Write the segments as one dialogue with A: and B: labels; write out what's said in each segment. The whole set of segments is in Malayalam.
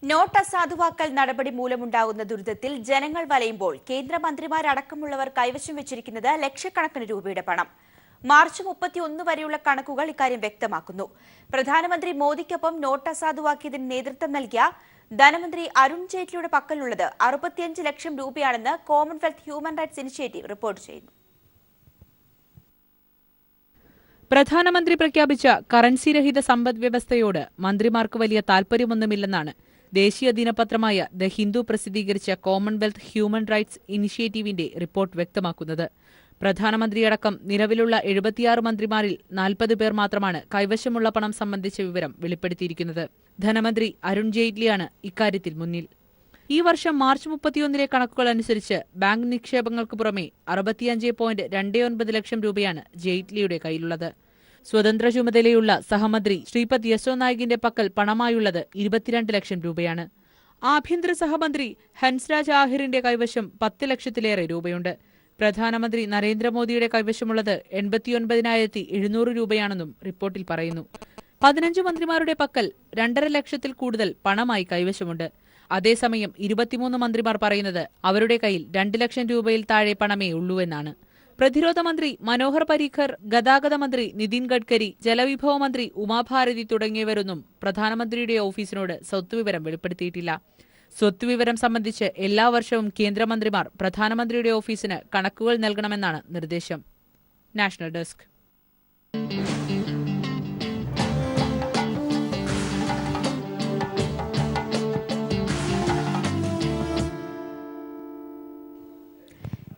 A: നോട്ട് അസാധുവാക്കൽ നടപടി മൂലമുണ്ടാകുന്ന ദുരിതത്തിൽ ജനങ്ങൾ വലയുമ്പോൾ കേന്ദ്രമന്ത്രിമാരടക്കമുള്ളവർ കൈവശം വെച്ചിരിക്കുന്നത് ലക്ഷക്കണക്കിന് രൂപയുടെ പണം. മാർച്ച് 31 വരെയുള്ള കണക്കുകൾ ഇക്കാര്യം വ്യക്തമാക്കുന്നു. പ്രധാനമന്ത്രി മോദിക്കൊപ്പം നോട്ട് അസാധുവാക്കിയതിന് നേതൃത്വം നൽകിയ ധനമന്ത്രി അരുൺ ജെയ്റ്റ്ലിയുടെ പക്കലുള്ളത് 65 ലക്ഷം രൂപയാണെന്ന് Commonwealth human rights initiative report ചെയ്യുന്നു.
B: പ്രധാനമന്ത്രി പ്രഖ്യാപിച്ച കറൻസി രഹിത സമ്പദ് വ്യവസ്ഥയോട് മന്ത്രിമാർക്ക് വലിയ താൽപര്യമൊന്നുമില്ലെന്നാണ് ദേശീയ ദിനപത്രമായ ദ ഹിന്ദു പ്രസിദ്ധീകരിച്ച കോമൺവെൽത്ത് ഹ്യൂമൻ റൈറ്റ്സ് ഇനിഷ്യേറ്റീവിന്റെ റിപ്പോർട്ട് വ്യക്തമാക്കുന്നത്. പ്രധാനമന്ത്രിയടക്കം നിലവിലുള്ള 76 മന്ത്രിമാരിൽ 40 പേർ മാത്രമാണ് കൈവശമുള്ള പണം സംബന്ധിച്ച വിവരം വെളിപ്പെടുത്തിയിരിക്കുന്നത്. ധനമന്ത്രി അരുൺ ജെയ്റ്റ്ലിയാണ് ഇക്കാര്യത്തിൽ മുന്നിൽ. ഈ വർഷം മാർച്ച് 31 കണക്കുകൾ അനുസരിച്ച് ബാങ്ക് നിക്ഷേപങ്ങൾക്ക് പുറമെ 65.29 ലക്ഷം രൂപയാണ് ജെയ്റ്റ്ലിയുടെ കയ്യിലുള്ളത്. സ്വതന്ത്ര ചുമതലയുള്ള സഹമന്ത്രി ശ്രീപദ് യശോ നായികിന്റെ പക്കൽ പണമായുള്ളത് 22 ലക്ഷം രൂപയാണ്. ആഭ്യന്തര സഹമന്ത്രി ഹൻസ്രാജ് ആഹിറിന്റെ കൈവശം 10 ലക്ഷത്തിലേറെ രൂപയുണ്ട്. പ്രധാനമന്ത്രി നരേന്ദ്രമോദിയുടെ കൈവശമുള്ളത് 89,700 രൂപയാണെന്നും റിപ്പോർട്ടിൽ പറയുന്നു. 15 മന്ത്രിമാരുടെ പക്കൽ 2.5 ലക്ഷത്തിൽ കൂടുതൽ പണമായി കൈവശമുണ്ട്. അതേസമയം 23 മന്ത്രിമാർ പറയുന്നത് അവരുടെ കയ്യിൽ 2 ലക്ഷം രൂപയിൽ താഴെ പണമേ ഉള്ളൂവെന്നാണ്. പ്രതിരോധ മന്ത്രി മനോഹർ പരീഖർ, ഗതാഗത മന്ത്രി നിതിൻ ഗഡ്കരി, ജലവിഭവ മന്ത്രി ഉമാഭാരതി തുടങ്ങിയവരൊന്നും പ്രധാനമന്ത്രിയുടെ ഓഫീസിനോട് സ്വത്തുവിവരം വെളിപ്പെടുത്തിയിട്ടില്ല. സ്വത്തുവിവരം സംബന്ധിച്ച് എല്ലാ വർഷവും കേന്ദ്രമന്ത്രിമാർ പ്രധാനമന്ത്രിയുടെ ഓഫീസിന് കണക്കുകൾ നൽകണമെന്നാണ് നിർദ്ദേശം. National desk.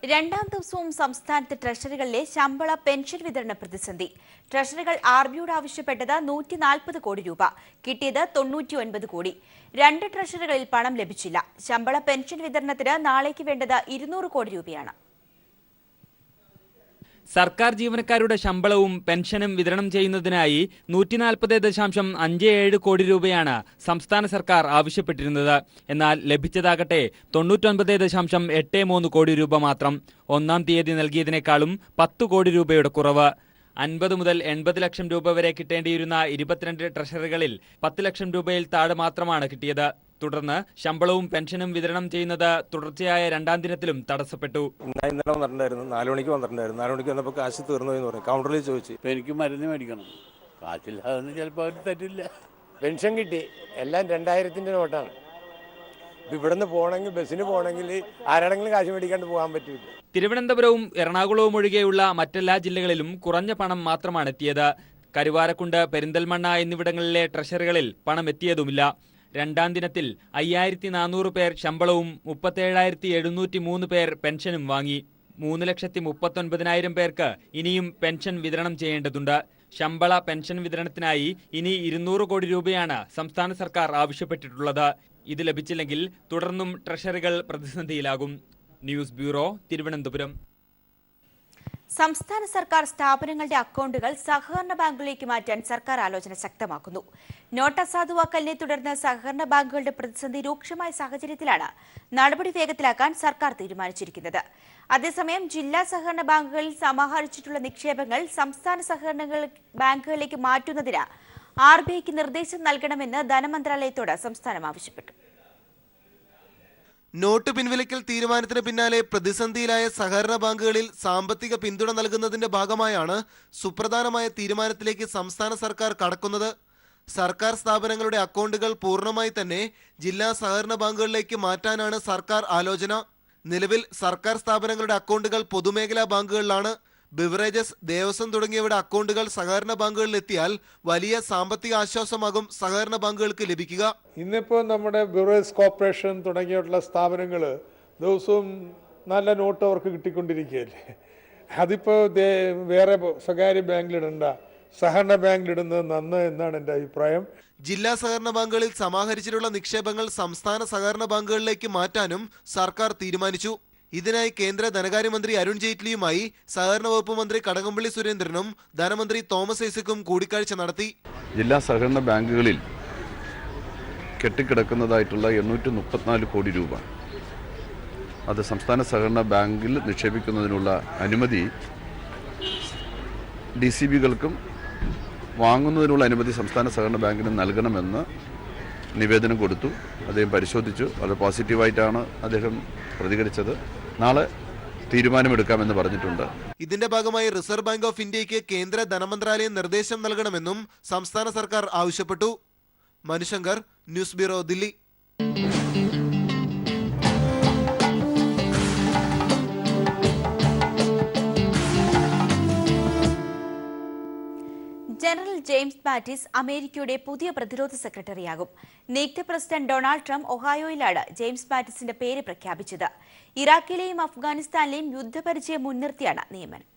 A: രണ്ടാം ദിവസവും സംസ്ഥാനത്ത് ട്രഷറികളിലെ ശമ്പള പെൻഷൻ വിതരണ പ്രതിസന്ധി. ട്രഷറികൾ ആർബിയോട് ആവശ്യപ്പെട്ടത് 140 കോടി രൂപ, കിട്ടിയത് 99 കോടി. 2 ട്രഷറികളിൽ പണം ലഭിച്ചില്ല. ശമ്പള പെൻഷൻ വിതരണത്തിന് നാളേക്ക് വേണ്ടത് 200 കോടി രൂപയാണ്.
C: സർക്കാർ ജീവനക്കാരുടെ ശമ്പളവും പെൻഷനും വിതരണം ചെയ്യുന്നതിനായി 140.57 കോടി രൂപയാണ് സംസ്ഥാന സർക്കാർ ആവശ്യപ്പെട്ടിരുന്നത്. എന്നാൽ ലഭിച്ചതാകട്ടെ 99.83 കോടി രൂപ മാത്രം. ഒന്നാം തീയതി നൽകിയതിനേക്കാളും 10 കോടി രൂപയുടെ കുറവ്. 50 മുതൽ 80 ലക്ഷം രൂപ വരെ കിട്ടേണ്ടിയിരുന്ന 22 ട്രഷറികളിൽ 10 ലക്ഷം രൂപയിൽ താഴെ മാത്രമാണ് കിട്ടിയത്. തുടർന്ന് ശമ്പളവും പെൻഷനും വിതരണം ചെയ്യുന്നത് തുടർച്ചയായ രണ്ടാം ദിനത്തിലും തടസ്സപ്പെട്ടു.
D: ഇന്നലെ വന്നിട്ടുണ്ടായിരുന്നു, 4 മണിക്ക് വന്നിട്ടുണ്ടായിരുന്നു. 4 മണിക്ക് വന്നപ്പോൾ കാശ് തീർന്നു എന്ന് പറഞ്ഞു. കൗണ്ടറിൽ ചോദിച്ചു,
E: ഇപ്പം എനിക്ക് മരുന്ന് മേടിക്കണം, കാശില്ലാതെന്ന് ചിലപ്പോൾ അവർ തരില്ല.
F: പെൻഷൻ കിട്ടി, എല്ലാം 2000-ന്റെ നോട്ടാണ്. ഇവിടുന്ന് പോകണമെങ്കിൽ, ബസ്സിന് പോകണമെങ്കിൽ ആരാണെങ്കിലും കാശ് മേടിക്കാണ്ട് പോകാൻ പറ്റില്ല.
C: തിരുവനന്തപുരവും എറണാകുളവും ഒഴികെയുള്ള മറ്റെല്ലാ ജില്ലകളിലും കുറഞ്ഞ പണം മാത്രമാണ് എത്തിയത്. കരുവാരക്കുണ്ട്, പെരിന്തൽമണ്ണ എന്നിവിടങ്ങളിലെ ട്രഷറികളിൽ പണം എത്തിയതുമില്ല. രണ്ടാം ദിനത്തിൽ 5400 പേർ ശമ്പളവും 37,703 പേർ പെൻഷനും വാങ്ങി. 3,39,000 പേർക്ക് ഇനിയും പെൻഷൻ വിതരണം ചെയ്യേണ്ടതുണ്ട്. ശമ്പള പെൻഷൻ വിതരണത്തിനായി ഇനി 200 കോടി രൂപയാണ് സംസ്ഥാന സർക്കാർ ആവശ്യപ്പെട്ടിട്ടുള്ളത്. ഇത് ലഭിച്ചില്ലെങ്കിൽ തുടർന്നും ട്രഷറികൾ പ്രതിസന്ധിയിലാകും. News bureau, Thiruvananthapuram.
A: സംസ്ഥാന സർക്കാർ സ്ഥാപനങ്ങളുടെ അക്കൗണ്ടുകൾ സഹകരണ ബാങ്കുകളിലേക്ക് മാറ്റാൻ സർക്കാർ ആലോചന ശക്തമാക്കുന്നു. നോട്ട് അസാധുവാക്കലിനെ തുടർന്ന് സഹകരണ ബാങ്കുകളുടെ പ്രതിസന്ധി രൂക്ഷമായ സാഹചര്യത്തിലാണ് നടപടി വേഗത്തിലാക്കാൻ സർക്കാർ തീരുമാനിച്ചിരിക്കുന്നത്. അതേസമയം ജില്ലാ സഹകരണ ബാങ്കുകളിൽ സമാഹരിച്ചിട്ടുള്ള നിക്ഷേപങ്ങൾ സംസ്ഥാന സഹകരണ ബാങ്കുകളിലേക്ക് മാറ്റുന്നതിന് RBIക്ക് നിർദ്ദേശം നൽകണമെന്ന് ധനമന്ത്രാലയത്തോട് സംസ്ഥാനം ആവശ്യപ്പെട്ടു.
G: നോട്ട് പിൻവലിക്കൽ തീരുമാനത്തിന് പിന്നാലെ പ്രതിസന്ധിയിലായ സഹകരണ ബാങ്കുകളിൽ സാമ്പത്തിക പിന്തുണ നൽകുന്നതിന്റെ ഭാഗമായാണ് സുപ്രധാനമായ തീരുമാനത്തിലേക്ക് സംസ്ഥാന സർക്കാർ കടക്കുന്നത്. സർക്കാർ സ്ഥാപനങ്ങളുടെ അക്കൗണ്ടുകൾ പൂർണ്ണമായി തന്നെ ജില്ലാ സഹകരണ ബാങ്കുകളിലേക്ക് മാറ്റാനാണ് സർക്കാർ ആലോചന. നിലവിൽ സർക്കാർ സ്ഥാപനങ്ങളുടെ അക്കൗണ്ടുകൾ പൊതുമേഖലാ ബാങ്കുകളിലാണ്. ബിവറേജസ്, ദേവസ്വം തുടങ്ങിയവയുടെ അക്കൗണ്ടുകൾ സഹകരണ ബാങ്കുകളിൽ എത്തിയാൽ വലിയ സാമ്പത്തിക ആശ്വാസമാകും സഹകരണ ബാങ്കുകൾക്ക് ലഭിക്കുക.
H: ഇന്നിപ്പോൾ നമ്മുടെ ബിവറേജസ് കോർപ്പറേഷൻ തുടങ്ങിയിട്ടുള്ള സ്ഥാപനങ്ങൾ ദിവസവും നല്ല നോട്ട് അവർക്ക് കിട്ടിക്കൊണ്ടിരിക്കുകയല്ലേ. അതിപ്പോൾ വേറെ സ്വകാര്യ ബാങ്കിലിടണ്ട, സഹകരണ ബാങ്കിലിടുന്നത് നന്ന് എന്നാണ് എൻ്റെ അഭിപ്രായം.
G: ജില്ലാ സഹകരണ ബാങ്കുകളിൽ സമാഹരിച്ചിട്ടുള്ള നിക്ഷേപങ്ങൾ സംസ്ഥാന സഹകരണ ബാങ്കുകളിലേക്ക് മാറ്റാനും സർക്കാർ തീരുമാനിച്ചു. ഇതിനായി കേന്ദ്ര ധനകാര്യമന്ത്രി അരുൺ ജെയ്റ്റ്ലിയുമായി സഹകരണ വകുപ്പ് മന്ത്രി കടകംപള്ളി സുരേന്ദ്രനും ധനമന്ത്രി തോമസ് ഐസക്കും കൂടിക്കാഴ്ച നടത്തി.
I: ജില്ലാ സഹകരണ ബാങ്കുകളിൽ കെട്ടിക്കിടക്കുന്നതായിട്ടുള്ള 834 കോടി രൂപ അത് സംസ്ഥാന സഹകരണ ബാങ്കിൽ നിക്ഷേപിക്കുന്നതിനുള്ള അനുമതി DCBകൾക്കും വാങ്ങുന്നതിനുള്ള അനുമതി സംസ്ഥാന സഹകരണ ബാങ്കിന് നൽകണമെന്ന് നിവേദനം കൊടുത്തു. അദ്ദേഹം പരിശോധിച്ചു. വളരെ പോസിറ്റീവായിട്ടാണ് അദ്ദേഹം പ്രതികരിച്ചത്. നാളെ തീരുമാനമെടുക്കാമെന്ന് പറഞ്ഞിട്ടുണ്ട്.
G: ഇതിന്റെ ഭാഗമായി റിസർവ് ബാങ്ക് ഓഫ് ഇന്ത്യയ്ക്ക് കേന്ദ്ര ധനമന്ത്രാലയം നിർദ്ദേശം നൽകണമെന്നും സംസ്ഥാന സർക്കാർ ആവശ്യപ്പെട്ടു. Manushankar, news bureau, Dilli.
A: General James Mattis അമേരിക്കയുടെ പുതിയ പ്രതിരോധ സെക്രട്ടറിയാകും. നിയുക്ത പ്രസിഡന്റ് ഡൊണാൾഡ് ട്രംപ് ഒഹായോയിലാണ് ജെയിംസ് മാറ്റിസിന്റെ പേര് പ്രഖ്യാപിച്ചത്. ഇറാഖിലെയും അഫ്ഗാനിസ്ഥാനിലെയും യുദ്ധപരിചയം മുൻനിർത്തിയാണ് നിയമനം.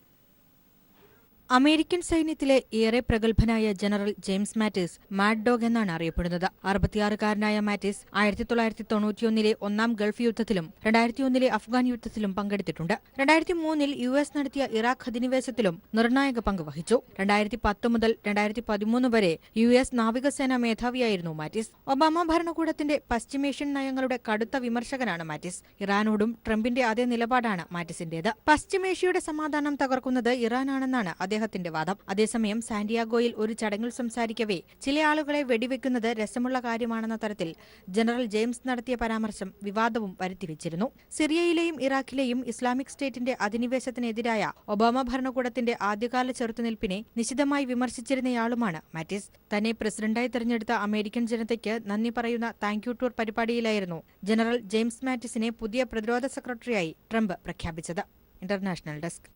J: അമേരിക്കൻ സൈന്യത്തിലെ ഏറെ പ്രഗത്ഭനായ general James Mattis mad dog എന്നാണ് അറിയപ്പെടുന്നത്. 66-കാരനായ മാറ്റിസ് 1991 ഒന്നാം ഗൾഫ് യുദ്ധത്തിലും 2001 അഫ്ഗാൻ യുദ്ധത്തിലും പങ്കെടുത്തിട്ടുണ്ട്. 2003 US നടത്തിയ ഇറാഖ് അധിനിവേശത്തിലും നിർണായക പങ്ക് വഹിച്ചു. 2010 മുതൽ 2013 വരെ US നാവികസേനാ മേധാവിയായിരുന്നു മാറ്റിസ്. ഒബാമ ഭരണകൂടത്തിന്റെ പശ്ചിമേഷ്യൻ നയങ്ങളുടെ കടുത്ത വിമർശകനാണ് മാറ്റിസ്. ഇറാനോടും ട്രംപിന്റെ അതേ നിലപാടാണ് മാറ്റിസിന്റേത്. പശ്ചിമേഷ്യയുടെ സമാധാനം തകർക്കുന്നത് ഇറാനാണെന്നാണ് അദ്ദേഹത്തിന്റെ വാദം. അതേസമയം സാന്റിയാഗോയിൽ ഒരു ചടങ്ങിൽ സംസാരിക്കവേ ചില ആളുകളെ വെടിവെക്കുന്നത് രസമുള്ള കാര്യമാണെന്ന തരത്തിൽ ജനറൽ ജെയിംസ് നടത്തിയ പരാമർശം വിവാദവും വരുത്തിവെച്ചിരുന്നു. സിറിയയിലെയും ഇറാഖിലെയും ഇസ്ലാമിക് സ്റ്റേറ്റിന്റെ അധിനിവേശത്തിനെതിരായ ഒബാമ ഭരണകൂടത്തിന്റെ ആദ്യകാല ചെറുത്തുനിൽപ്പിനെ നിശിതമായി വിമർശിച്ചിരുന്നയാളുമാണ് മാറ്റിസ്. തന്നെ പ്രസിഡന്റായി തെരഞ്ഞെടുത്ത അമേരിക്കൻ ജനതയ്ക്ക് നന്ദി പറയുന്ന താങ്ക് യു ടൂർ പരിപാടിയിലായിരുന്നു ജനറൽ ജെയിംസ് മാറ്റിസിനെ പുതിയ പ്രതിരോധ സെക്രട്ടറിയായി ട്രംപ് പ്രഖ്യാപിച്ചത്. International desk.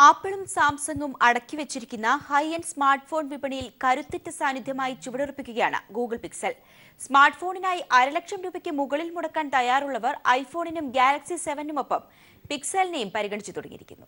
A: ആപ്പിളും സാംസങ്ങും അടക്കിവെച്ചിരിക്കുന്ന ഹൈ എൻഡ് സ്മാർട്ട് ഫോൺ വിപണിയിൽ കരുത്തുറ്റ സാന്നിധ്യമായി ചുവടുറപ്പിക്കുകയാണ് ഗൂഗിൾ പിക്സൽ. സ്മാർട്ട് ഫോണിനായി 1,00,000 രൂപയ്ക്ക് മുകളിൽ മുടക്കാൻ തയ്യാറുള്ളവർ ഐഫോണിനും ഗാലക്സി 7-നുമൊപ്പം പിക്സലിനെയും പരിഗണിച്ചു തുടങ്ങിയിരിക്കുന്നു.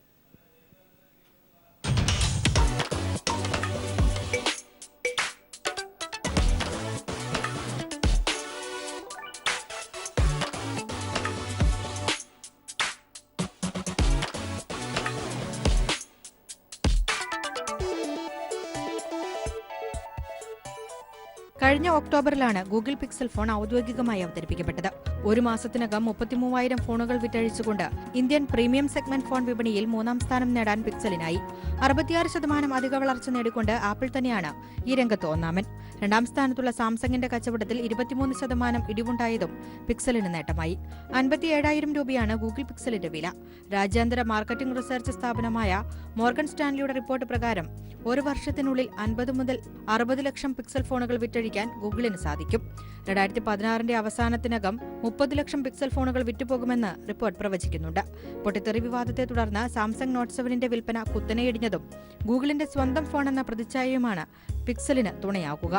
J: കഴിഞ്ഞ ഒക്ടോബറിലാണ് ഗൂഗിൾ പിക്സൽ ഫോൺ ഔദ്യോഗികമായി അവതരിപ്പിക്കപ്പെട്ടത്. ഒരു മാസത്തിനകം 33,000 ഫോണുകൾ വിറ്റഴിച്ചുകൊണ്ട് ഇന്ത്യൻ പ്രീമിയം സെഗ്മെന്റ് ഫോൺ വിപണിയിൽ 3-ാം സ്ഥാനം നേടാൻ പിക്സലിനായി. 66% അധിക വളർച്ച നേടിക്കൊണ്ട് ആപ്പിൾ തന്നെയാണ് ഈ രംഗത്ത് ഒന്നാമൻ. 2-ാം സ്ഥാനത്തുള്ള സാംസങ്ങിന്റെ കച്ചവടത്തിൽ 23% ഇടിവുണ്ടായതും പിക്സലിന് നേട്ടമായി. 57,000 രൂപയാണ് ഗൂഗിൾ പിക്സലിന്റെ വില. രാജ്യാന്തര മാർക്കറ്റിംഗ് റിസർച്ച് സ്ഥാപനമായ മോർഗൻ സ്റ്റാൻലിയുടെ റിപ്പോർട്ട് പ്രകാരം ഒരു വർഷത്തിനുള്ളിൽ 50 മുതൽ 60 ലക്ഷം പിക്സൽ ഫോണുകൾ വിറ്റഴിക്കാൻ ഗൂഗിളിന് സാധിക്കും. 2016 അവസാനത്തിനകം 30 ലക്ഷം പിക്സൽ ഫോണുകൾ വിറ്റുപോകുമെന്ന് റിപ്പോർട്ട് പ്രവചിക്കുന്നുണ്ട്. പൊട്ടിത്തെറി വിവാദത്തെ തുടർന്ന് സാംസങ് നോട്ട് 7ന്റെ വിൽപ്പന കുത്തനെയിടിഞ്ഞതും ഗൂഗിളിന്റെ സ്വന്തം ഫോണെന്ന പ്രതിച്ഛായയുമാണ് പിക്സലിന് തുണയാകുക.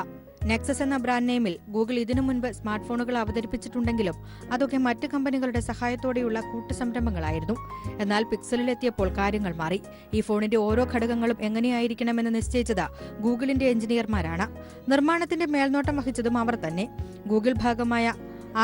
J: നെക്സസ് എന്ന ബ്രാൻഡ് നെയിമിൽ ഗൂഗിൾ ഇതിനു മുൻപ് സ്മാർട്ട് ഫോണുകൾ അവതരിപ്പിച്ചിട്ടുണ്ടെങ്കിലും അതൊക്കെ മറ്റ് കമ്പനികളുടെ സഹായത്തോടെയുള്ള കൂട്ടുസംരംഭങ്ങളായിരുന്നു. എന്നാൽ പിക്സലിലെത്തിയപ്പോൾ കാര്യങ്ങൾ മാറി. ഈ ഫോണിന്റെ ഓരോ ഘടകങ്ങളും എങ്ങനെയായിരിക്കണമെന്ന് നിശ്ചയിച്ചത് ഗൂഗിളിന്റെ എഞ്ചിനീയർമാരാണ്. നിർമ്മാണത്തിന്റെ മേൽനോട്ടം വഹിച്ചതും അവർ തന്നെ. ഗൂഗിൾ ഭാഗമായ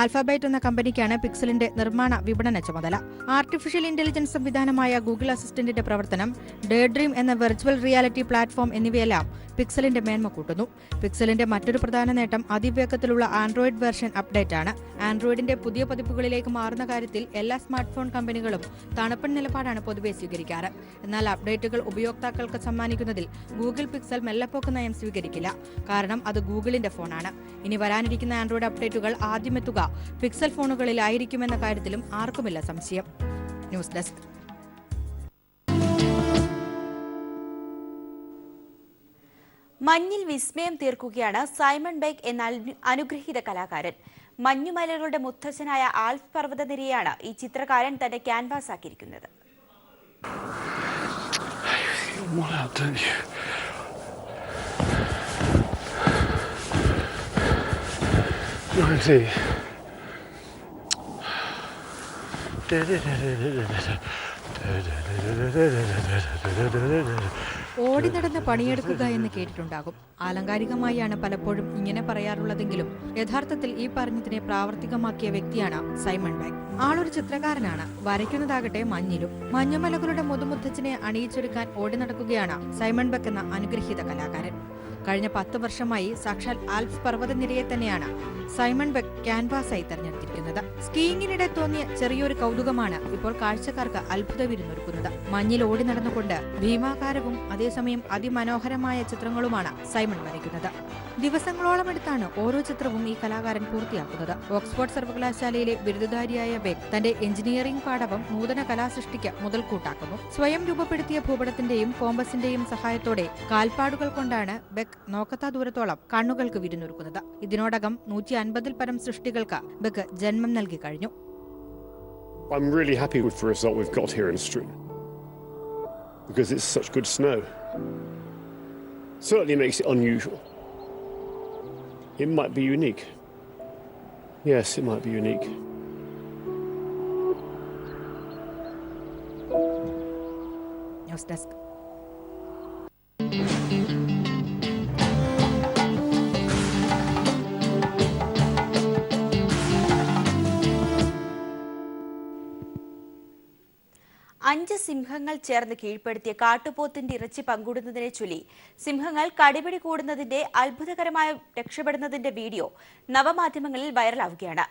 J: ആൽഫബൈറ്റ് എന്ന കമ്പനിക്കാണ് പിക്സലിന്റെ നിർമ്മാണ വിപണന ചുമതല. ആർട്ടിഫിഷ്യൽ ഇന്റലിജൻസ് സംവിധാനമായ ഗൂഗിൾ അസിസ്റ്റന്റിന്റെ പ്രവർത്തനം, ഡേഡ്രീം എന്ന വെർച്വൽ റിയാലിറ്റി പ്ലാറ്റ്ഫോം എന്നിവയെല്ലാം പിക്സലിന്റെ മേന്മ കൂട്ടുന്നു. പിക്സലിന്റെ മറ്റൊരു പ്രധാന നേട്ടം അതിവേഗത്തിലുള്ള ആൻഡ്രോയിഡ് വെർഷൻ അപ്ഡേറ്റ് ആണ്. ആൻഡ്രോയിഡിന്റെ പുതിയ പതിപ്പുകളിലേക്ക് മാറുന്ന കാര്യത്തിൽ എല്ലാ സ്മാർട്ട് ഫോൺ കമ്പനികളും തണുപ്പൻ നിലപാടാണ് പൊതുവെ സ്വീകരിക്കാറ്. എന്നാൽ അപ്ഡേറ്റുകൾ ഉപയോക്താക്കൾക്ക് സമ്മാനിക്കുന്നതിൽ ഗൂഗിൾ പിക്സൽ മെല്ലെപ്പോക്ക് നയം സ്വീകരിക്കില്ല. കാരണം അത് ഗൂഗിളിന്റെ ഫോണാണ്. ഇനി വരാനിരിക്കുന്ന ആൻഡ്രോയിഡ് അപ്ഡേറ്റുകൾ ആദ്യമെത്തുക പിക്സൽ ഫോണുകളിലായിരിക്കുമെന്ന കാര്യത്തിലും ആർക്കുമില്ല സംശയം. News desk.
A: മഞ്ഞിൽ വിസ്മയം തീർക്കുകയാണ് സൈമൺ ബെഗ് എന്ന അനുഗ്രഹീത കലാകാരൻ. മഞ്ഞുമലകളുടെ മുത്തച്ഛനായ ആൽപ്സ് പർവ്വതനിരയാണ് ഈ ചിത്രകാരൻ തന്റെ ക്യാൻവാസ് ആക്കിയിരിക്കുന്നത്.
J: ഓടി നടന്ന് പണിയെടുക്കുക എന്ന് കേട്ടിട്ടുണ്ടാകും. ആലങ്കാരികമായാണ് പലപ്പോഴും ഇങ്ങനെ പറയാറുള്ളതെങ്കിലും യഥാർത്ഥത്തിൽ ഈ പറഞ്ഞതിനെ പ്രാവർത്തികമാക്കിയ വ്യക്തിയാണ് സൈമൺ ബെഗ്. ആളൊരു ചിത്രകാരനാണ്. വരയ്ക്കുന്നതാകട്ടെ മഞ്ഞിലും. മഞ്ഞുമലകളുടെ മുതുമുത്തച്ഛനെ അണിയിച്ചൊരുക്കാൻ ഓടി നടക്കുകയാണ് സൈമൺ ബെഗ് എന്ന അനുഗ്രഹീത കലാകാരൻ. കഴിഞ്ഞ 10 വർഷമായി സാക്ഷാൽ ആൽപ്സ് പർവ്വതനിരയെ തന്നെയാണ് സൈമൺ ബെക്ക് ക്യാൻവാസായി തെരഞ്ഞെടുത്തിരിക്കുന്നത്. സ്കീയിങ്ങിനിടെ തോന്നിയ ചെറിയൊരു കൗതുകമാണ് ഇപ്പോൾ കാഴ്ചക്കാർക്ക് അത്ഭുത വിരുന്നൊരുക്കുന്നത്. മഞ്ഞിൽ ഓടി നടന്നുകൊണ്ട് ഭീമാകാരവും അതേസമയം അതിമനോഹരമായ ചിത്രങ്ങളുമാണ് സൈമൺ വരയ്ക്കുന്നത്. ദിവസങ്ങളോളം എടുത്താണ് ഓരോ ചിത്രവും ഈ കലാകാരൻ പൂർത്തിയാക്കുന്നത്. ഓക്സ്ഫോർഡ് സർവകലാശാലയിലെ ബിരുദധാരിയായ ബെക്ക് തന്റെ എഞ്ചിനീയറിംഗ് പാഠവും നൂതന കലാസൃഷ്ടിക്ക് മുതൽക്കൂട്ടാക്കുന്നു. സ്വയം രൂപപ്പെടുത്തിയ ഭൂപടത്തിന്റെയും കോമ്പസിന്റെയും സഹായത്തോടെ കാൽപ്പാടുകൾ കൊണ്ടാണ് ബെക്ക് നോക്കത്താ ദൂരത്തോളം കണ്ണുകൾക്ക് വിരുന്നൊരുക്കുന്നത്. ഇതിനോടകം 150-ൽ പരം സൃഷ്ടികൾക്ക് ബെക്ക് ജന്മം നൽകി കഴിഞ്ഞു.
K: I'm really happy with the result we've got here in Stroon because it's such good snow. Certainly makes it unusual. It might be unique. Yes, it might be unique.
J: News desk.
A: അഞ്ച് സിംഹങ്ങൾ ചേർന്ന് കീഴ്പ്പെടുത്തിയ കാട്ടുപോത്തിന്റെ ഇറച്ചി പങ്കിടുന്നതിനെ ചൊല്ലി സിംഹങ്ങൾ കടിപിടി കൂടുന്നതിന്റെ അത്ഭുതകരമായ രക്ഷപ്പെടുന്നതിന്റെ വീഡിയോ നവമാധ്യമങ്ങളിൽ വൈറലാവുകയാണ്.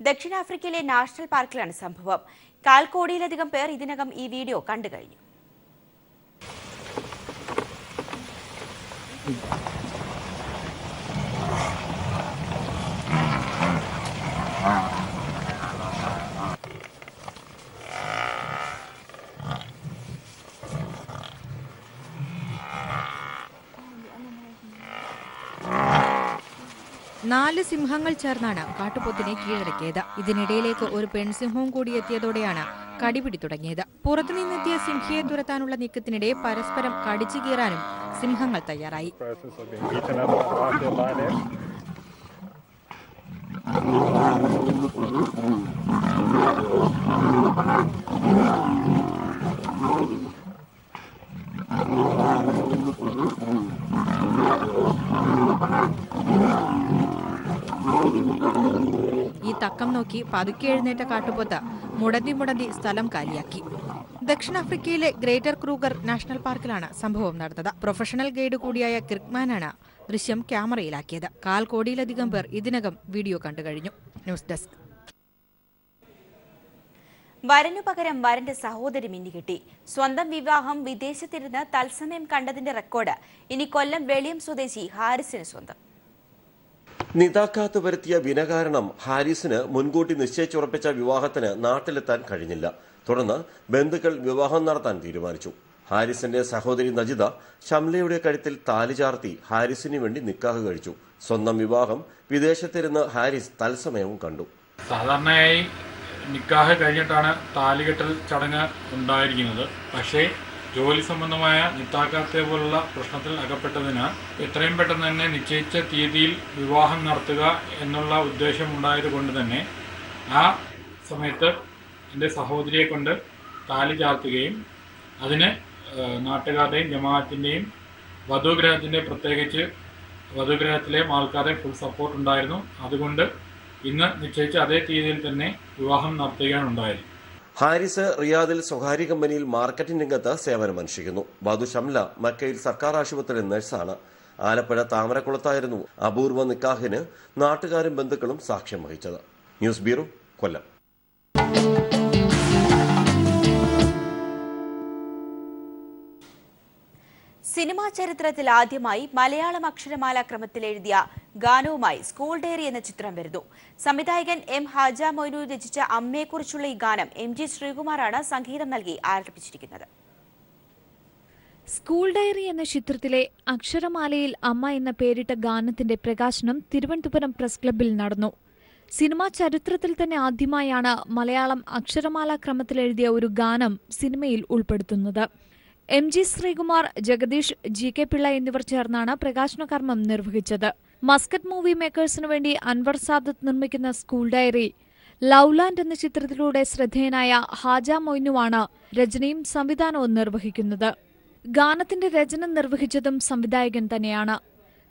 A: ദക്ഷിണാഫ്രിക്കയിലെ നാഷണൽ പാർക്കിലാണ് സംഭവം. 1/4 കോടിയിലധികം പേർ ഇതിനകം ഈ വീഡിയോ കണ്ടുകഴിഞ്ഞു.
J: നാല് സിംഹങ്ങൾ ചേർന്നാണ് കാട്ടുപോത്തിനെ കീഴടക്കിയത്. ഇതിനിടയിലേക്ക് ഒരു പെൺസിംഹവും കൂടി എത്തിയതോടെയാണ് കടിപിടി തുടങ്ങിയത്. പുറത്തുനിന്നെത്തിയ സിംഹിയെ തുരത്താനുള്ള നീക്കത്തിനിടെ പരസ്പരം കടിച്ചു കീറാനും സിംഹങ്ങൾ തയ്യാറായി. ഈ തക്കം നോക്കി പതുക്കെ എഴുന്നേറ്റ കാട്ടുപോത്ത് മുടന്തി സ്ഥലം കാലിയാക്കി. ദക്ഷിണാഫ്രിക്കയിലെ ഗ്രേറ്റർ ക്രൂഗർ നാഷണൽ പാർക്കിലാണ് സംഭവം നടന്നത്. പ്രൊഫഷണൽ ഗൈഡ് കൂടിയായ കിർക്മാനാണ് ദൃശ്യം ക്യാമറയിലാക്കിയത്. 1/4 കോടിയിലധികം പേർ ഇതിനകം വീഡിയോ കണ്ടുകഴിഞ്ഞു. News desk.
A: വരനു പകരം വരന്റെ സഹോദരി മിന്നിക്കിട്ടി. സ്വന്തം വിവാഹം വിദേശത്തിരുന്ന് തത്സമയം കണ്ടതിന്റെ റെക്കോർഡ് ഇനി കൊല്ലം വെളിയം സ്വദേശി ഹാരിസിന് സ്വന്തം.
L: നിതാക്കാത്ത് വരുത്തിയ വിന കാരണം ഹാരിസിന് മുൻകൂട്ടി നിശ്ചയിച്ചുറപ്പിച്ച വിവാഹത്തിന് നാട്ടിലെത്താൻ കഴിഞ്ഞില്ല. തുടർന്ന് ബന്ധുക്കൾ വിവാഹം നടത്താൻ തീരുമാനിച്ചു. ഹാരിസിന്റെ സഹോദരി നജിദ ഷംലയുടെ കഴുത്തിൽ താലി ചാർത്തി ഹാരിസിന് വേണ്ടി നിക്കാഹ് കഴിച്ചു. സ്വന്തം വിവാഹം വിദേശത്തിരുന്ന് ഹാരിസ് തത്സമയവും കണ്ടു.
M: സാധാരണയായി നിക്കാഹ് കഴിഞ്ഞിട്ടാണ് താലികെട്ടൽ ചടങ്ങ് ഉണ്ടായിരിക്കുന്നത്. പക്ഷേ ജോലി സംബന്ധമായ നിത്താക്കാത്തെ പോലുള്ള പ്രശ്നത്തിൽ അകപ്പെട്ടതിനാൽ എത്രയും പെട്ടെന്ന് തന്നെ നിശ്ചയിച്ച തീയതിയിൽ വിവാഹം നടത്തുക എന്നുള്ള ഉദ്ദേശം ഉണ്ടായതുകൊണ്ട് തന്നെ ആ സമയത്ത് എൻ്റെ സഹോദരിയെ കൊണ്ട് താലി ചാർത്തുകയും അതിന് നാട്ടുകാരുടെയും ജമാഅത്തിൻ്റെയും വധുഗ്രഹത്തിൻ്റെ പ്രത്യേകിച്ച് വധുഗ്രഹത്തിലെ ആൾക്കാരുടെ ഫുൾ സപ്പോർട്ട് ഉണ്ടായിരുന്നു. അതുകൊണ്ട് ഇന്ന് നിശ്ചയിച്ച അതേ തീയതിയിൽ തന്നെ വിവാഹം നടത്തുകയാണ് ഉണ്ടായത്.
L: ഹാരിസ് റിയാദിൽ സ്വകാര്യ കമ്പനിയിൽ മാർക്കറ്റിംഗ് രംഗത്ത് സേവനമനുഷ്ഠിക്കുന്നു. വധു ഷംല മക്കയിൽ സർക്കാർ ആശുപത്രിയിൽ നഴ്സാണ്. ആലപ്പുഴ താമരക്കുളത്തായിരുന്നു അപൂർവ നിക്കാഹിന് നാട്ടുകാരും ബന്ധുക്കളും സാക്ഷ്യം വഹിച്ചത്. ന്യൂസ് ബ്യൂറോ, കൊല്ലം.
A: സിനിമാ ചരിത്രത്തിൽ ആദ്യമായി മലയാളം അക്ഷരമാല ക്രമത്തിൽ എഴുതിയ ഗാനവുമായി സ്കൂൾ ഡയറി എന്ന ചിത്രം വരുന്നു. സംവിധായകൻ എം ഹാജ മൊയ്നു രചിച്ച അമ്മയെക്കുറിച്ചുള്ള ഈ ഗാനം MG ശ്രീകുമാറാണ് സംഗീതം നൽകി ആലപിച്ചിരിക്കുന്നത്.
N: സ്കൂൾ ഡയറി എന്ന ചിത്രത്തിലെ അക്ഷരമാലയിൽ അമ്മ എന്ന പേരിട്ട ഗാനത്തിന്റെ പ്രകാശനം തിരുവനന്തപുരം പ്രസ് ക്ലബ്ബിൽ നടന്നു. സിനിമാ ചരിത്രത്തിൽ തന്നെ ആദ്യമായാണ് മലയാളം അക്ഷരമാല ക്രമത്തിൽ എഴുതിയ ഒരു ഗാനം സിനിമയിൽ ഉൾപ്പെടുത്തുന്നത്. MG ശ്രീകുമാർ, ജഗദീഷ്, GK പിള്ള എന്നിവർ ചേർന്നാണ് പ്രകാശന കർമ്മം നിർവഹിച്ചത്. മസ്കറ്റ് മൂവി മേക്കേഴ്സിനു വേണ്ടി അൻവർ സാദത്ത് നിർമ്മിക്കുന്ന സ്കൂൾ ഡയറി ലവ്ലാൻഡ് എന്ന ചിത്രത്തിലൂടെ ശ്രദ്ധേയനായ ഹാജ മൊയ്നുവാണ് രചനയും സംവിധാനവും നിർവഹിക്കുന്നത്. ഗാനത്തിന്റെ രചന നിർവഹിച്ചതും സംവിധായകൻ തന്നെയാണ്.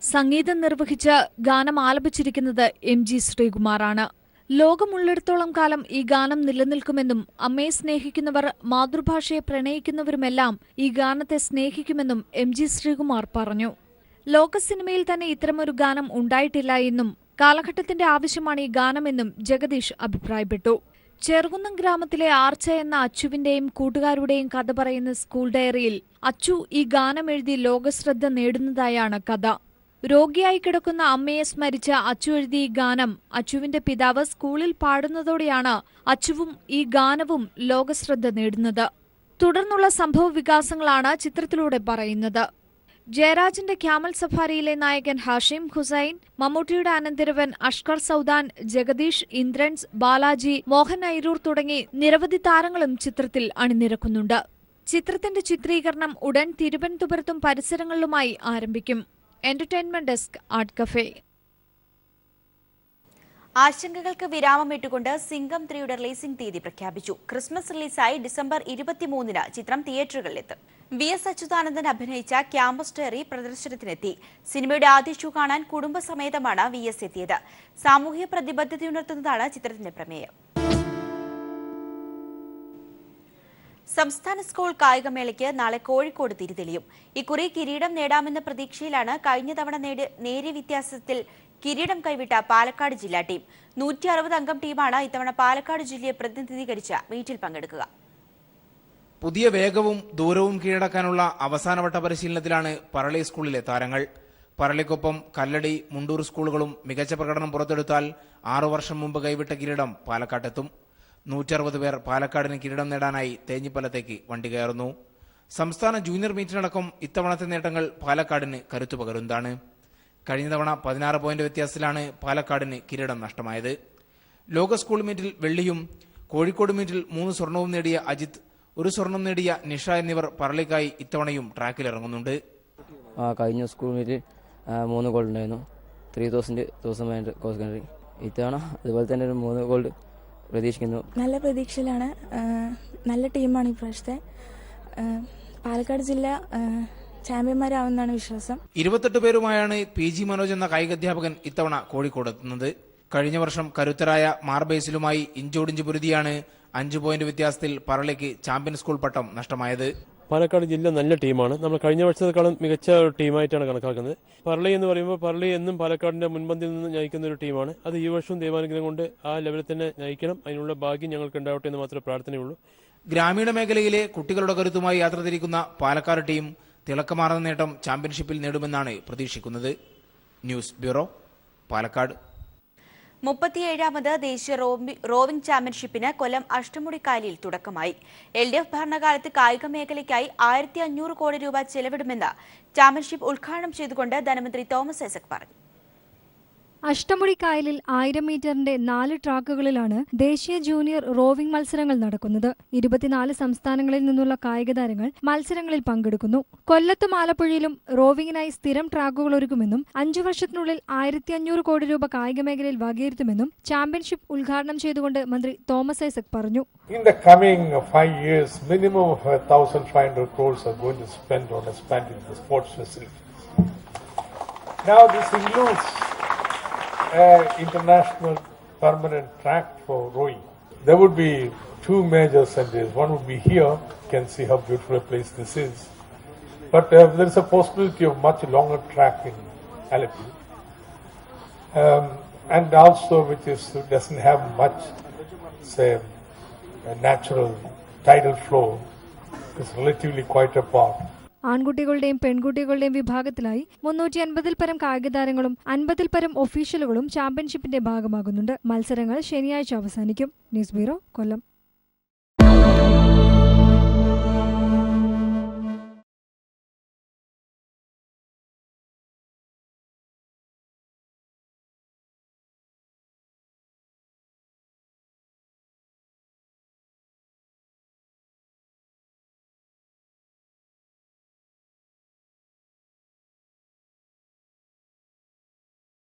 N: സംഗീതം നിർവഹിച്ച് ഗാനം ആലപിച്ചിരിക്കുന്നത് MG ശ്രീകുമാറാണ്. ലോകമുള്ളിടത്തോളം കാലം ഈ ഗാനം നിലനിൽക്കുമെന്നും അമ്മയെ സ്നേഹിക്കുന്നവർ മാതൃഭാഷയെ പ്രണയിക്കുന്നവരുമെല്ലാം ഈ ഗാനത്തെ സ്നേഹിക്കുമെന്നും MG ശ്രീകുമാർ പറഞ്ഞു. ലോക സിനിമയിൽ തന്നെ ഇത്തരമൊരു ഗാനം ഉണ്ടായിട്ടില്ല എന്നും കാലഘട്ടത്തിന്റെ ആവശ്യമാണ് ഈ ഗാനമെന്നും ജഗദീഷ് അഭിപ്രായപ്പെട്ടു. ചെറുകുന്നം ഗ്രാമത്തിലെ ആർച്ച എന്ന അച്ചുവിന്റെയും കൂട്ടുകാരുടെയും കഥ പറയുന്ന സ്കൂൾ ഡയറിയിൽ അച്ചു ഈ ഗാനം എഴുതി ലോകശ്രദ്ധ നേടുന്നതായാണ് കഥ. രോഗിയായി കിടക്കുന്ന അമ്മയെ സ്മരിച്ച അച്ചു എഴുതിയ ഈ ഗാനം അച്ചുവിന്റെ പിതാവ് സ്കൂളിൽ പാടുന്നതോടെയാണ് അച്ചുവും ഈ ഗാനവും ലോകശ്രദ്ധ നേടുന്നത്. തുടർന്നുള്ള സംഭവ വികാസങ്ങളാണ് ചിത്രത്തിലൂടെ പറയുന്നത്. ജയരാജന്റെ ക്യാമൽ സഫാരിയിലെ നായകൻ ഹാഷിം ഹുസൈൻ, മമ്മൂട്ടിയുടെ അനന്തരവൻ അഷ്കർ സൗദാൻ, ജഗദീഷ്, ഇന്ദ്രൻസ്, ബാലാജി, മോഹൻ ഐരൂർ തുടങ്ങി നിരവധി താരങ്ങളും ചിത്രത്തിൽ അണിനിരക്കുന്നുണ്ട്. ചിത്രത്തിന്റെ ചിത്രീകരണം ഉടൻ തിരുവനന്തപുരത്തും പരിസരങ്ങളിലുമായി ആരംഭിക്കും. Entertainment desk, art cafe.
A: ആശങ്കകൾക്ക് വിരാമമിട്ടുകൊണ്ട് സിംഗം 3യുടെ റിലീസിംഗ് തീയതി പ്രഖ്യാപിച്ചു. ക്രിസ്മസ് റിലീസായി ഡിസംബർ 23-ന് ചിത്രം തിയേറ്ററുകളിലെത്തും. VS അച്യുതാനന്ദൻ അഭിനയിച്ച ക്യാമ്പസ് ഡയറി പ്രദർശനത്തിനെത്തി. സിനിമയുടെ ആദ്യ ഷോ കാണാൻ കുടുംബസമേതമാണ് VS എത്തിയത്. സാമൂഹ്യ പ്രതിബദ്ധതയുണർത്തുന്നതാണ് ചിത്രത്തിന്റെ പ്രമേയം. സംസ്ഥാന സ്കൂൾ കായികമേളയ്ക്ക് നാളെ കോഴിക്കോട് തിരിതെളിയും. ഇക്കുറി കിരീടം നേടാമെന്ന പ്രതീക്ഷയിലാണ് കഴിഞ്ഞ തവണ നേരിയ വ്യത്യാസത്തിൽ കിരീടം കൈവിട്ട പാലക്കാട് ജില്ലാ ടീം. 160 അംഗം ടീമാണ് ഇത്തവണ പാലക്കാട് ജില്ലയെ പ്രതിനിധീകരിച്ച മീറ്റിൽ പങ്കെടുക്കുക.
O: പുതിയ വേഗവും ദൂരവും കീഴടക്കാനുള്ള അവസാനവട്ട പരിശീലനത്തിലാണ് പറളി സ്കൂളിലെ താരങ്ങൾ. പറളിക്കൊപ്പം കല്ലടി, മുണ്ടൂർ സ്കൂളുകളും മികച്ച പ്രകടനം പുറത്തെടുത്താൽ 6 വർഷം മുമ്പ് കൈവിട്ട കിരീടം പാലക്കാട്ടെത്തും. 160 പേർ പാലക്കാടിന് കിരീടം നേടാനായി തേഞ്ഞിപ്പലത്തേക്ക് വണ്ടി കയറുന്നു. സംസ്ഥാന ജൂനിയർ മീറ്റിനടക്കം ഇത്തവണത്തെ നേട്ടങ്ങൾ പാലക്കാടിന് കരുത്തു പകരുന്നതാണ്. കഴിഞ്ഞ തവണ 16 പോയിന്റ് വ്യത്യാസത്തിലാണ് പാലക്കാടിന് കിരീടം നഷ്ടമായത്. ലോക സ്കൂൾ മീറ്റിൽ വെള്ളിയും കോഴിക്കോട് മീറ്റിൽ 3 സ്വർണവും നേടിയ അജിത്, 1 സ്വർണം നേടിയ നിഷ എന്നിവർ പറളിക്കായി ഇത്തവണയും ട്രാക്കിലിറങ്ങുന്നുണ്ട്.
P: കഴിഞ്ഞ സ്കൂൾ മീറ്റിൽ 3 ഗോൾഡ് ഉണ്ടായിരുന്നു. 3000 ക്രോസ് കൺട്രി. ഇത്തവണ അതുപോലെ തന്നെ ഒരു 3 ഗോൾഡ് പ്രതീക്ഷിക്കുന്നു.
Q: നല്ല പ്രതീക്ഷയിലാണ്. നല്ല ടീമാണ് ഇപ്രാവശ്യത്തെ. പാലക്കാട് ജില്ല ചാമ്പ്യന്മാരാവുമെന്നാണ് വിശ്വാസം.
O: 28 പേരുമായാണ് PG മനോജ് എന്ന കായികാധ്യാപകൻ ഇത്തവണ കോഴിക്കോട് എത്തുന്നത്. കഴിഞ്ഞ വർഷം കരുത്തരായ മാർബേസിലുമായി ഇഞ്ചോടിഞ്ച് പൊരുതിയാണ് 5 പോയിന്റ് വ്യത്യാസത്തിൽ പറളിക്ക് ചാമ്പ്യൻ സ്കൂൾ പട്ടം നഷ്ടമായത്.
R: പാലക്കാട് ജില്ല നല്ല ടീമാണ്. നമ്മൾ കഴിഞ്ഞ വർഷത്തെക്കാളും മികച്ച ഒരു ടീമായിട്ടാണ് കണക്കാക്കുന്നത്. പറളി എന്ന് പറയുമ്പോൾ പറളി എന്നും പാലക്കാടിന്റെ മുൻപന്തിയിൽ നിന്ന് നയിക്കുന്ന ഒരു ടീമാണ്. അത് ഈ വർഷവും ദൈവാനുഗ്രഹം കൊണ്ട് ആ ലെവലിൽ തന്നെ നയിക്കണം. അതിനുള്ള ഭാഗ്യം ഞങ്ങൾക്ക് ഉണ്ടാവട്ടെ എന്ന് മാത്രമേ പ്രാർത്ഥനയുള്ളൂ.
O: ഗ്രാമീണ മേഖലയിലെ കുട്ടികളുടെ കരുത്തുമായി യാത്ര തിരിക്കുന്ന പാലക്കാട് ടീം തിളക്കമാർന്ന നേട്ടം ചാമ്പ്യൻഷിപ്പിൽ നേടുമെന്നാണ് പ്രതീക്ഷിക്കുന്നത്. News bureau, Palakkad.
A: 37ാമത് ദേശീയ റോവിംഗ് ചാമ്പ്യൻഷിപ്പിന് കൊല്ലം അഷ്ടമുടിക്കായലിൽ തുടക്കമായി. LDF ഭരണകാലത്ത് കായിക മേഖലയ്ക്കായി 1500 കോടി രൂപ ചെലവിടുമെന്ന് ചാമ്പ്യൻഷിപ്പ് ഉദ്ഘാടനം ചെയ്തുകൊണ്ട് ധനമന്ത്രി തോമസ് ഐസക് പറഞ്ഞു.
S: അഷ്ടമുടിക്കായലിൽ 1000 മീറ്ററിന്റെ 4 ട്രാക്കുകളിലാണ് ദേശീയ ജൂനിയർ റോവിംഗ് മത്സരങ്ങൾ നടക്കുന്നത്. 24 സംസ്ഥാനങ്ങളിൽ നിന്നുള്ള കായിക താരങ്ങൾ മത്സരങ്ങളിൽ പങ്കെടുക്കുന്നു. കൊല്ലത്തും ആലപ്പുഴയിലും റോവിംഗിനായി സ്ഥിരം ട്രാക്കുകൾ ഒരുക്കുമെന്നും 5 വർഷത്തിനുള്ളിൽ 1500 കോടി രൂപ കായിക മേഖലയിൽ വകയിരുത്തുമെന്നും ചാമ്പ്യൻഷിപ്പ് ഉദ്ഘാടനം ചെയ്തുകൊണ്ട് മന്ത്രി തോമസ് ഐസക് പറഞ്ഞു.
H: In the coming 5 years, minimum of 1,500 crores are going to spend on expanding the sports facilities. Now this includes international permanent track for rowing. There would be 2 major centers. One would be here. You can see how beautiful a place this is. But there is a possibility of much longer track in Alleppey. And also which doesn't have much, say, natural tidal flow. It's relatively quite apart.
S: ആൺകുട്ടികളുടെയും പെൺകുട്ടികളുടെയും വിഭാഗത്തിലായി 350-ൽ പരം കായിക താരങ്ങളും 50-ൽ പരം ഒഫീഷ്യലുകളും ചാമ്പ്യൻഷിപ്പിന്റെ ഭാഗമാകുന്നുണ്ട്. മത്സരങ്ങൾ ശനിയാഴ്ച അവസാനിക്കും. ന്യൂസ് ബ്യൂറോ, കൊല്ലം.